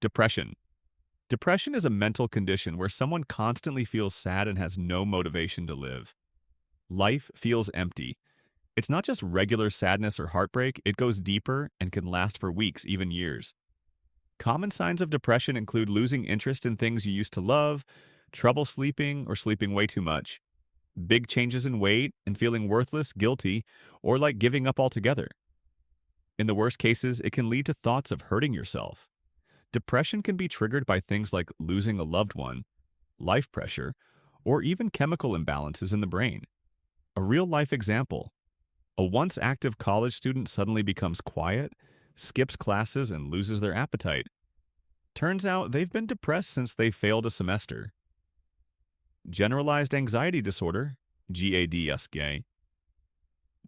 Depression. Depression is a mental condition where someone constantly feels sad and has no motivation to live. Life feels empty. It's not just regular sadness or heartbreak, it goes deeper and can last for weeks, even years. Common signs of depression include losing interest in things you used to love, trouble sleeping or sleeping way too much, big changes in weight, and feeling worthless, guilty, or like giving up altogether. In the worst cases, it can lead to thoughts of hurting yourself. Depression can be triggered by things like losing a loved one, life pressure, or even chemical imbalances in the brain. A real life example: a once active college student suddenly becomes quiet, skips classes, and loses their appetite. Turns out they've been depressed since they failed a semester. Generalized anxiety disorder, GAD.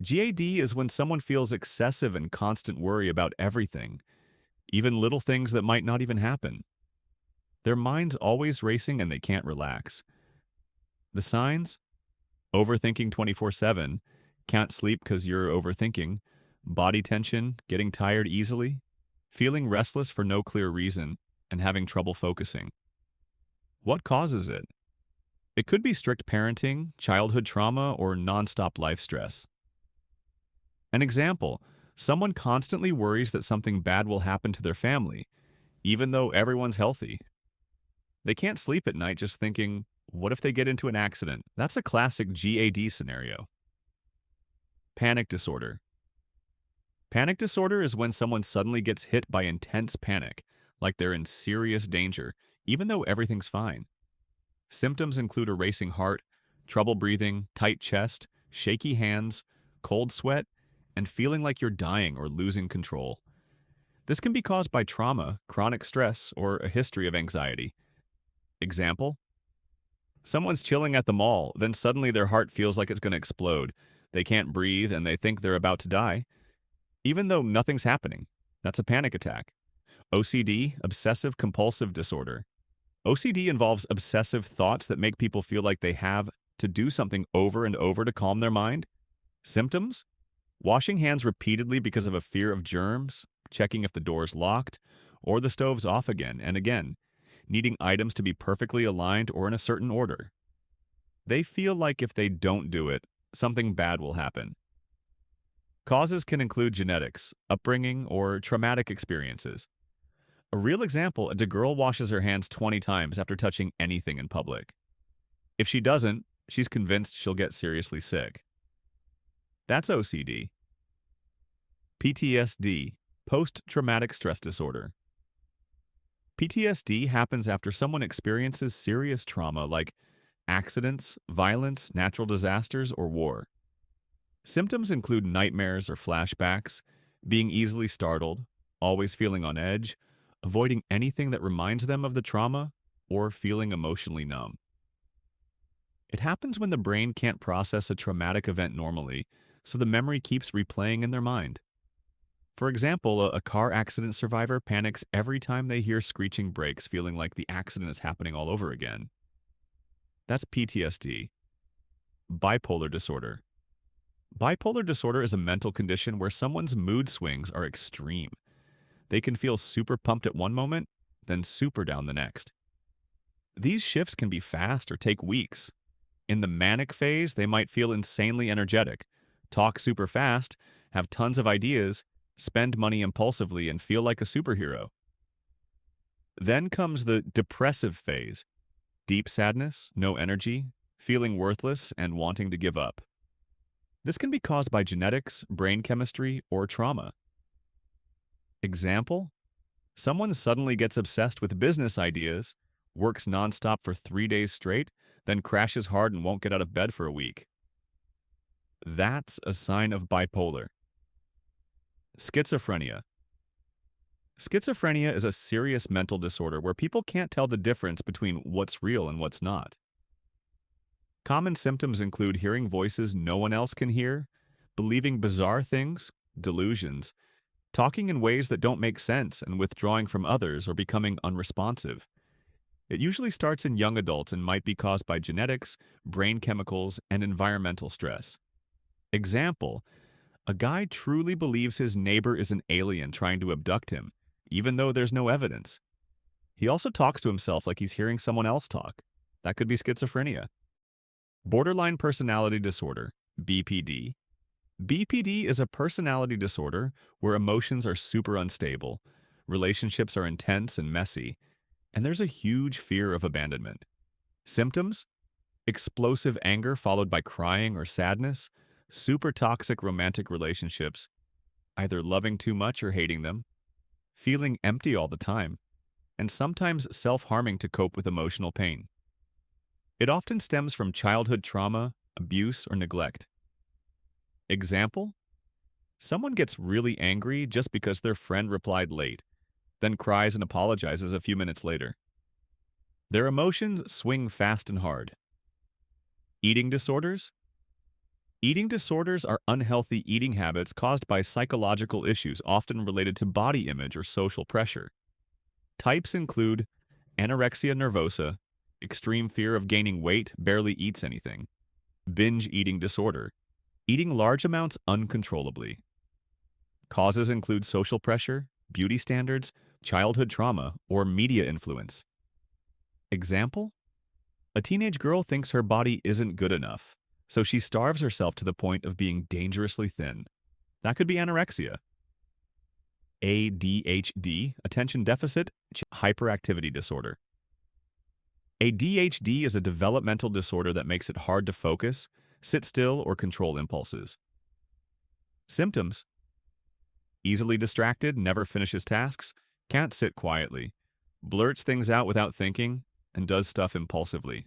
GAD is when someone feels excessive and constant worry about everything, even little things that might not even happen. Their mind's always racing and they can't relax. The signs: overthinking 24/7, can't sleep because you're overthinking, body tension, getting tired easily, feeling restless for no clear reason, and having trouble focusing. What causes it? It could be strict parenting, childhood trauma, or nonstop life stress. An example: someone constantly worries that something bad will happen to their family, even though everyone's healthy. They can't sleep at night just thinking, what if they get into an accident? That's a classic GAD scenario. Panic disorder. Panic disorder is when someone suddenly gets hit by intense panic, like they're in serious danger, even though everything's fine. Symptoms include a racing heart, trouble breathing, tight chest, shaky hands, cold sweat, and feeling like you're dying or losing control. This can be caused by trauma, chronic stress, or a history of anxiety. Example: someone's chilling at the mall, then suddenly their heart feels like it's going to explode. They can't breathe and they think they're about to die, even though nothing's happening. That's a panic attack. OCD, obsessive compulsive disorder. OCD involves obsessive thoughts that make people feel like they have to do something over and over to calm their mind. Symptoms: washing hands repeatedly because of a fear of germs, checking if the door's locked, or the stove's off again and again, needing items to be perfectly aligned or in a certain order. They feel like if they don't do it, something bad will happen. Causes can include genetics, upbringing, or traumatic experiences. A real example: a girl washes her hands 20 times after touching anything in public. If she doesn't, she's convinced she'll get seriously sick. That's OCD. PTSD, post-traumatic stress disorder. PTSD happens after someone experiences serious trauma like accidents, violence, natural disasters, or war. Symptoms include nightmares or flashbacks, being easily startled, always feeling on edge, avoiding anything that reminds them of the trauma, or feeling emotionally numb. It happens when the brain can't process a traumatic event normally, so the memory keeps replaying in their mind. For example, a car accident survivor panics every time they hear screeching brakes, feeling like the accident is happening all over again. That's PTSD. Bipolar disorder. Bipolar disorder is a mental condition where someone's mood swings are extreme. They can feel super pumped at one moment, then super down the next. These shifts can be fast or take weeks. In the manic phase, they might feel insanely energetic, talk super fast, have tons of ideas, spend money impulsively, and feel like a superhero. Then comes the depressive phase: deep sadness, no energy, feeling worthless, and wanting to give up. This can be caused by genetics, brain chemistry, or trauma. Example: someone suddenly gets obsessed with business ideas, works nonstop for 3 days straight, then crashes hard and won't get out of bed for a week. That's a sign of bipolar. Schizophrenia. Schizophrenia is a serious mental disorder where people can't tell the difference between what's real and what's not. Common symptoms include hearing voices no one else can hear, believing bizarre things, delusions, talking in ways that don't make sense, and withdrawing from others or becoming unresponsive. It usually starts in young adults and might be caused by genetics, brain chemicals, and environmental stress. Example: a guy truly believes his neighbor is an alien trying to abduct him, even though there's no evidence. He also talks to himself like he's hearing someone else talk. That could be schizophrenia. Borderline personality disorder, BPD. BPD is a personality disorder where emotions are super unstable, relationships are intense and messy, and there's a huge fear of abandonment. Symptoms: explosive anger followed by crying or sadness, super toxic romantic relationships, either loving too much or hating them, feeling empty all the time, and sometimes self-harming to cope with emotional pain. It often stems from childhood trauma, abuse, or neglect. Example: someone gets really angry just because their friend replied late, then cries and apologizes a few minutes later. Their emotions swing fast and hard. Eating disorders? Eating disorders are unhealthy eating habits caused by psychological issues often related to body image or social pressure. Types include anorexia nervosa, extreme fear of gaining weight, barely eats anything; binge eating disorder, eating large amounts uncontrollably. Causes include social pressure, beauty standards, childhood trauma, or media influence. Example: a teenage girl thinks her body isn't good enough, so she starves herself to the point of being dangerously thin. That could be anorexia. ADHD, attention deficit hyperactivity disorder. ADHD is a developmental disorder that makes it hard to focus, sit still, or control impulses. Symptoms: easily distracted, never finishes tasks, can't sit quietly, blurts things out without thinking, and does stuff impulsively.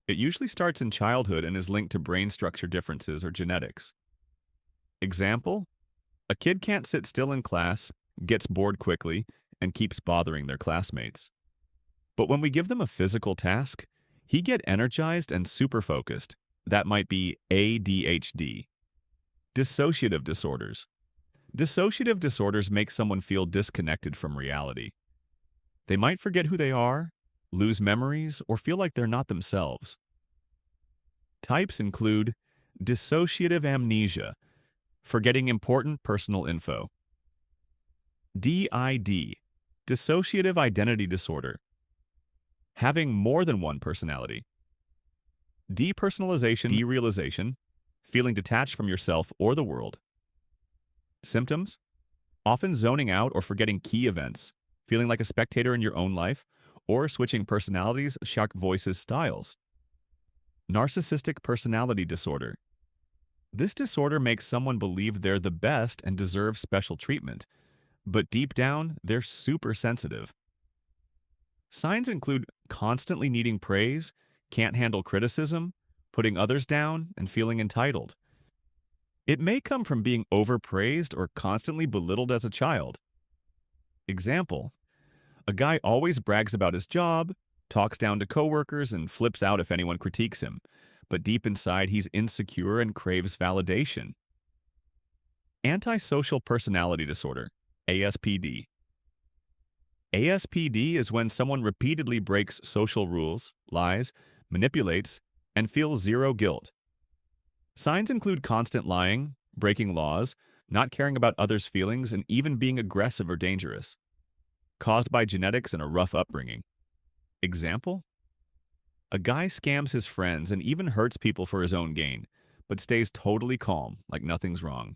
It usually starts in childhood and is linked to brain structure differences or genetics. Example: a kid can't sit still in class, gets bored quickly, and keeps bothering their classmates. But when we give them a physical task, he get energized and super focused. That might be ADHD. Dissociative disorders. Dissociative disorders make someone feel disconnected from reality. They might forget who they are, lose memories, or feel like they're not themselves. Types include dissociative amnesia, forgetting important personal info; DID, dissociative identity disorder, having more than one personality; depersonalization, derealization, feeling detached from yourself or the world. Symptoms: often zoning out or forgetting key events, feeling like a spectator in your own life, or switching personalities, shock voices, styles. Narcissistic personality disorder. This disorder makes someone believe they're the best and deserve special treatment, but deep down, they're super sensitive. Signs include constantly needing praise, can't handle criticism, putting others down, and feeling entitled. It may come from being overpraised or constantly belittled as a child. Example: a guy always brags about his job, talks down to coworkers, and flips out if anyone critiques him, but deep inside he's insecure and craves validation. Antisocial personality disorder, ASPD. ASPD is when someone repeatedly breaks social rules, lies, manipulates, and feels zero guilt. Signs include constant lying, breaking laws, not caring about others' feelings, and even being aggressive or dangerous. Caused by genetics and a rough upbringing. Example: a guy scams his friends and even hurts people for his own gain, but stays totally calm, like nothing's wrong.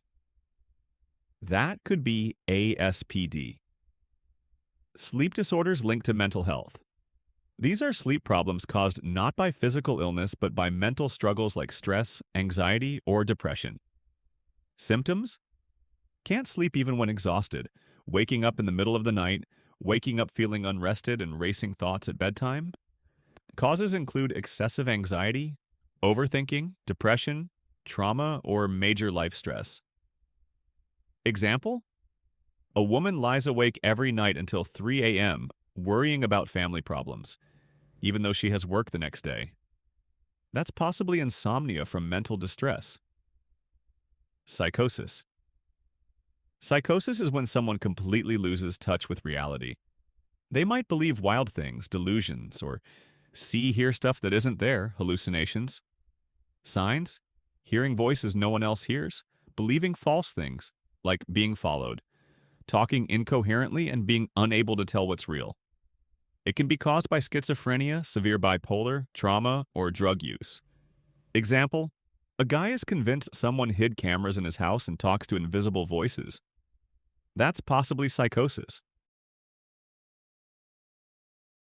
That could be ASPD. Sleep disorders linked to mental health. These are sleep problems caused not by physical illness but by mental struggles like stress, anxiety, or depression. Symptoms: can't sleep even when exhausted, waking up in the middle of the night, waking up feeling unrested and racing thoughts at bedtime. Causes include excessive anxiety, overthinking, depression, trauma, or major life stress. Example: a woman lies awake every night until 3 a.m., worrying about family problems, even though she has work the next day. That's possibly insomnia from mental distress. Psychosis. Psychosis is when someone completely loses touch with reality. They might believe wild things, delusions, or hear stuff that isn't there, hallucinations. Signs: hearing voices no one else hears, believing false things, like being followed, talking incoherently and being unable to tell what's real. It can be caused by schizophrenia, severe bipolar, trauma, or drug use. Example: a guy is convinced someone hid cameras in his house and talks to invisible voices. That's possibly psychosis.